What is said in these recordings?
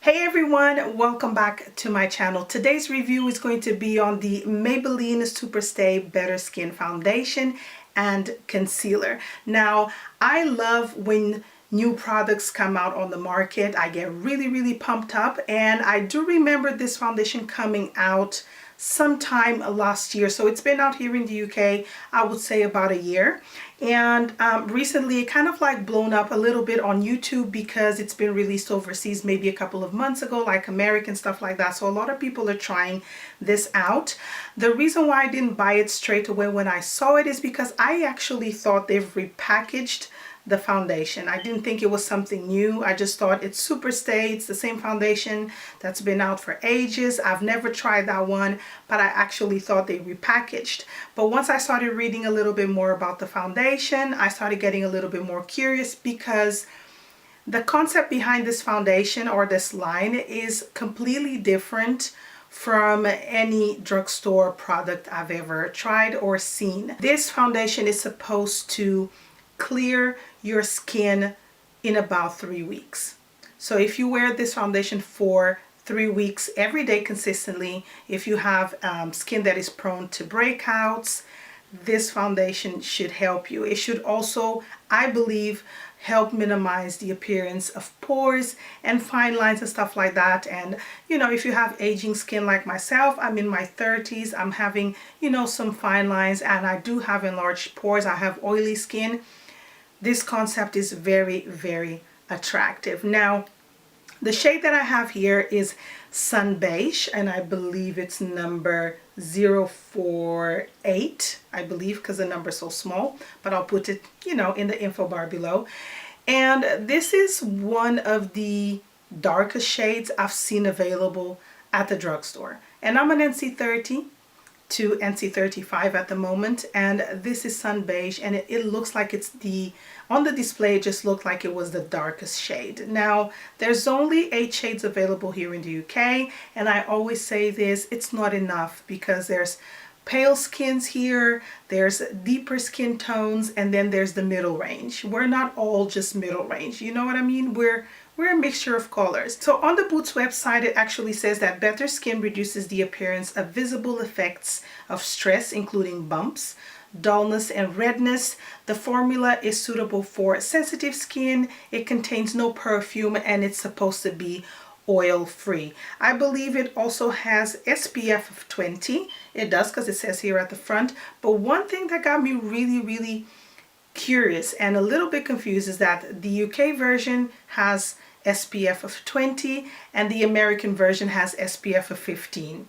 Hey everyone, welcome back to my channel. Today's review is going to be on the Maybelline Superstay Better Skin Foundation and Concealer. Now, I love when new products come out on the market. I get really pumped up, and I do remember this foundation coming out sometime last year. So it's been out here in the UK, I would say about a year. And recently it kind of like blown up a little bit on YouTube because it's been released overseas maybe a couple of months ago, like American stuff like that. So a lot of people are trying this out. The reason why I didn't buy it straight away when I saw it is because I actually thought they've repackaged the foundation. I didn't think it was something new. I just thought it's Superstay. It's the same foundation that's been out for ages. I've never tried that one, but I actually thought they repackaged. But once I started reading a little bit more about the foundation, I started getting a little bit more curious because the concept behind this foundation or this line is completely different from any drugstore product I've ever tried or seen. This foundation is supposed to clear your skin in about 3 weeks. So if you wear this foundation for 3 weeks every day consistently, if you have skin that is prone to breakouts, this foundation should help you. It should also, I believe, help minimize the appearance of pores and fine lines and stuff like that. And you know, if you have aging skin like myself, I'm in my 30s, I'm having, you know, some fine lines, and I do have enlarged pores. I have oily skin. This concept is very attractive. Now, the shade that I have here is Sun Beige, and I believe it's number 048, I believe, because the number is so small, but I'll put it, you know, in the info bar below. And this is one of the darkest shades I've seen available at the drugstore. And I'm an NC30 to NC35 at the moment, and this is Sun Beige, and it looks like it's on the display it just looked like it was the darkest shade. Now, there's only 8 shades available here in the UK, and I always say this, it's not enough because there's pale skins here, there's deeper skin tones, and then there's the middle range. We're not all just middle range, you know what I mean? We're a mixture of colors. So on the Boots website, it actually says that better skin reduces the appearance of visible effects of stress, including bumps, dullness, and redness. The formula is suitable for sensitive skin. It contains no perfume, and it's supposed to be oil-free. I believe it also has SPF of 20. It does, because it says here at the front. But one thing that got me really curious and a little bit confused is that the UK version has SPF of 20 and the American version has SPF of 15.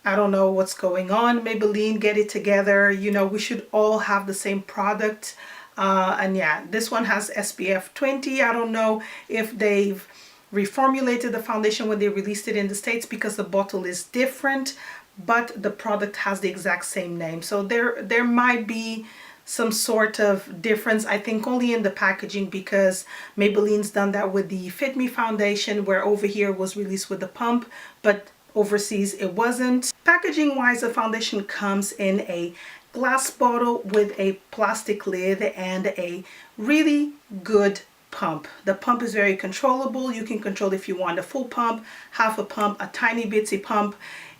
I don't know what's going on. Maybelline, get it together. You know, we should all have the same product. And yeah, this one has SPF 20. I don't know if they've reformulated the foundation when they released it in the States because the bottle is different, but the product has the exact same name. So there might be some sort of difference, I think only in the packaging, because Maybelline's done that with the Fit Me foundation, where over here it was released with the pump, but overseas it wasn't. Packaging wise, the foundation comes in a glass bottle with a plastic lid and a really good pump. The pump is very controllable. You can control if you want a full pump, half a pump, a tiny bitsy pump,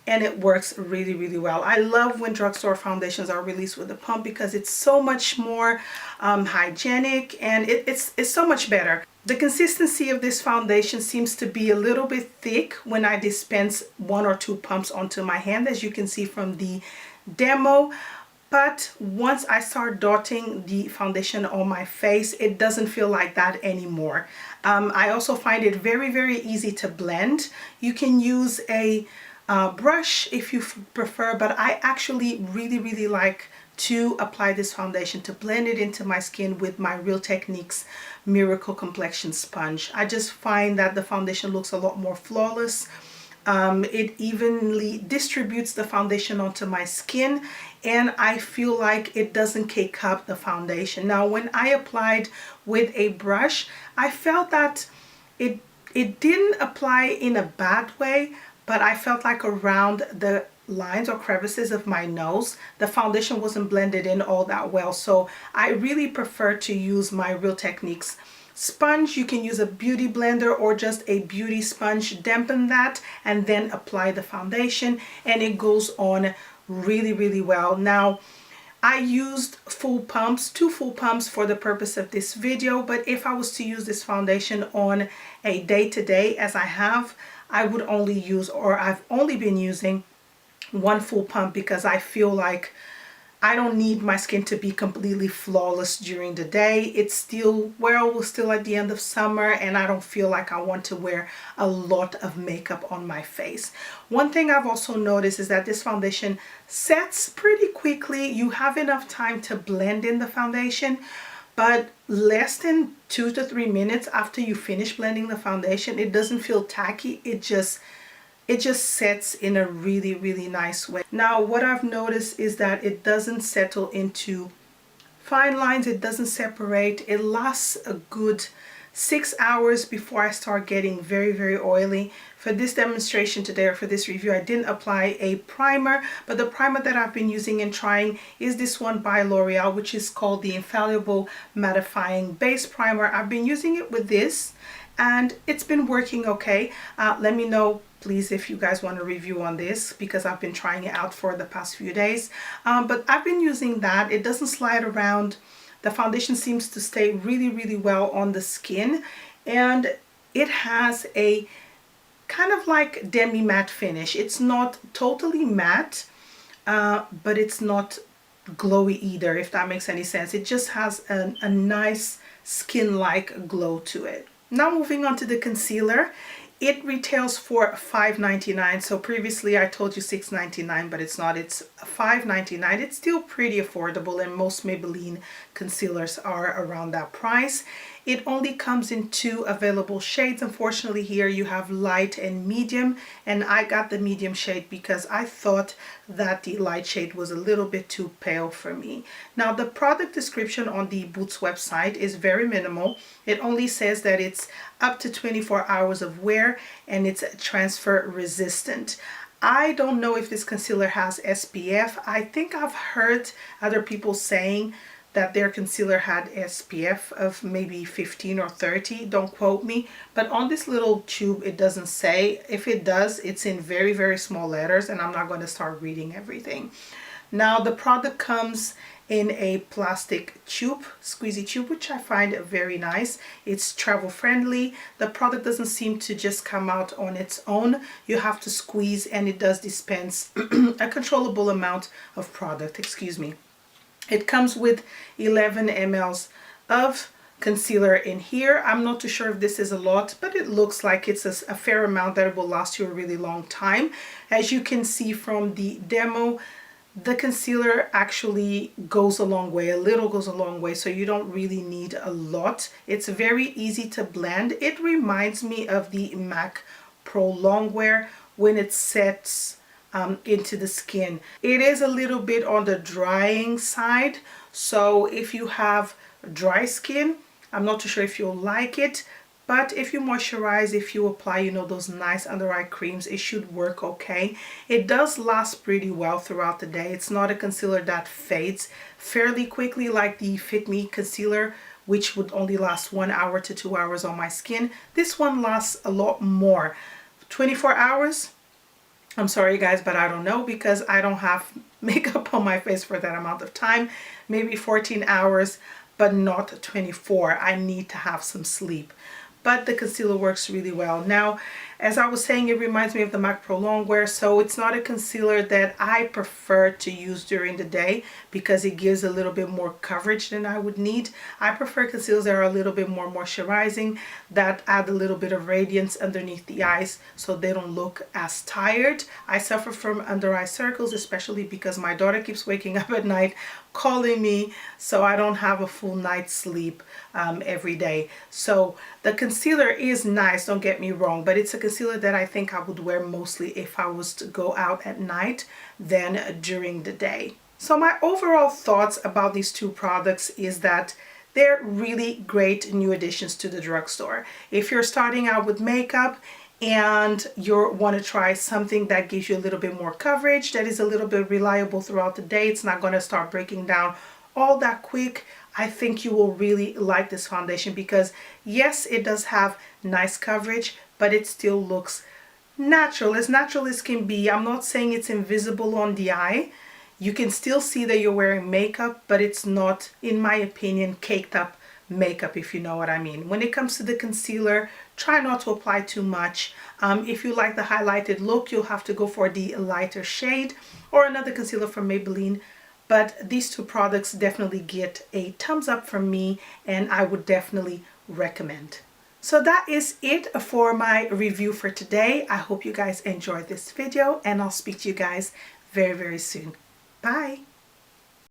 and it works really well. I love when drugstore foundations are released with a pump because it's so much more hygienic, and it's so much better. The consistency of this foundation seems to be a little bit thick when I dispense 1 or 2 pumps onto my hand, as you can see from the demo. But once I start dotting the foundation on my face, it doesn't feel like that anymore. I also find it very easy to blend. You can use a brush if you prefer, but I actually really like to apply this foundation to blend it into my skin with my Real Techniques Miracle Complexion Sponge. I just find that the foundation looks a lot more flawless. It evenly distributes the foundation onto my skin, and I feel like it doesn't cake up the foundation. Now, when I applied with a brush, I felt that it didn't apply in a bad way, but I felt like around the lines or crevices of my nose, the foundation wasn't blended in all that well. So I really prefer to use my Real Techniques sponge, you can use a beauty blender or just a beauty sponge, dampen that, and then apply the foundation, and it goes on really, really well. Now, I used full pumps, 2 full pumps for the purpose of this video, but if I was to use this foundation on a day-to-day as I have, I would only use, or I've only been using 1 full pump, because I feel like I don't need my skin to be completely flawless during the day. It's still, well, we're still at the end of summer, and I don't feel like I want to wear a lot of makeup on my face. One thing I've also noticed is that this foundation sets pretty quickly. You have enough time to blend in the foundation, but less than 2 to 3 minutes after you finish blending the foundation, it doesn't feel tacky. It just sets in a really, really nice way. Now, what I've noticed is that it doesn't settle into fine lines. It doesn't separate. It lasts a good 6 hours before I start getting very, very oily. For this demonstration today, or for this review, I didn't apply a primer, but the primer that I've been using and trying is this one by L'Oreal, which is called the Infallible Mattifying Base Primer. I've been using it with this, and it's been working okay. Let me know, please, if you guys want a review on this, because I've been trying it out for the past few days. But I've been using that. It doesn't slide around. The foundation seems to stay really, really well on the skin, and it has a kind of like demi-matte finish. It's not totally matte, but it's not glowy either, if that makes any sense. It just has a nice skin-like glow to it. Now, moving on to the concealer. It retails for $5.99. So previously I told you $6.99, but it's not. It's $5.99. It's still pretty affordable, and most Maybelline concealers are around that price. It only comes in 2 available shades. Unfortunately, here you have light and medium, and I got the medium shade because I thought that the light shade was a little bit too pale for me. Now, the product description on the Boots website is very minimal. It only says that it's up to 24 hours of wear and it's transfer resistant. I don't know if this concealer has SPF. I think I've heard other people saying that their concealer had SPF of maybe 15 or 30. Don't quote me, but on this little tube it doesn't say. If it does, it's in very, very small letters, and I'm not going to start reading everything. Now, the product comes in a plastic tube, squeezy tube, which I find very nice. It's travel friendly. The product doesn't seem to just come out on its own. You have to squeeze, and it does dispense a controllable amount of product, excuse me. It comes with 11 mLs of concealer in here. I'm not too sure if this is a lot, but it looks like it's a fair amount that will last you a really long time. As you can see from the demo, the concealer actually goes a long way. A little goes a long way, so you don't really need a lot. It's very easy to blend. It reminds me of the MAC Pro Longwear when it sets into the skin. It is a little bit on the drying side, so if you have dry skin, I'm not too sure if you'll like it, but if you moisturize, if you apply, you know, those nice under eye creams, it should work okay. It does last pretty well throughout the day. It's not a concealer that fades fairly quickly like the Fit Me concealer, which would only last 1 hour to 2 hours on my skin. This one lasts a lot more. 24 hours? I'm sorry guys, but I don't know, because I don't have makeup on my face for that amount of time. Maybe 14 hours, but not 24. I need to have some sleep. But the concealer works really well. Now, as I was saying, it reminds me of the MAC Pro Longwear, so it's not a concealer that I prefer to use during the day because it gives a little bit more coverage than I would need. I prefer concealers that are a little bit more moisturizing, that add a little bit of radiance underneath the eyes so they don't look as tired. I suffer from under eye circles, especially because my daughter keeps waking up at night calling me, so I don't have a full night's sleep every day. So the concealer is nice, don't get me wrong, but it's a concealer that I think I would wear mostly if I was to go out at night than during the day. So my overall thoughts about these 2 products is that they're really great new additions to the drugstore. If you're starting out with makeup and you want to try something that gives you a little bit more coverage, that is a little bit reliable throughout the day, it's not going to start breaking down all that quick, I think you will really like this foundation because yes, it does have nice coverage, but it still looks natural as can be. I'm not saying it's invisible on the eye. You can still see that you're wearing makeup, but it's not, in my opinion, caked up makeup, if you know what I mean. When it comes to the concealer, try not to apply too much. If you like the highlighted look, you'll have to go for the lighter shade or another concealer from Maybelline. But these two products definitely get a thumbs up from me, and I would definitely recommend. So that is it for my review for today. I hope you guys enjoyed this video, and I'll speak to you guys very, very soon. Bye.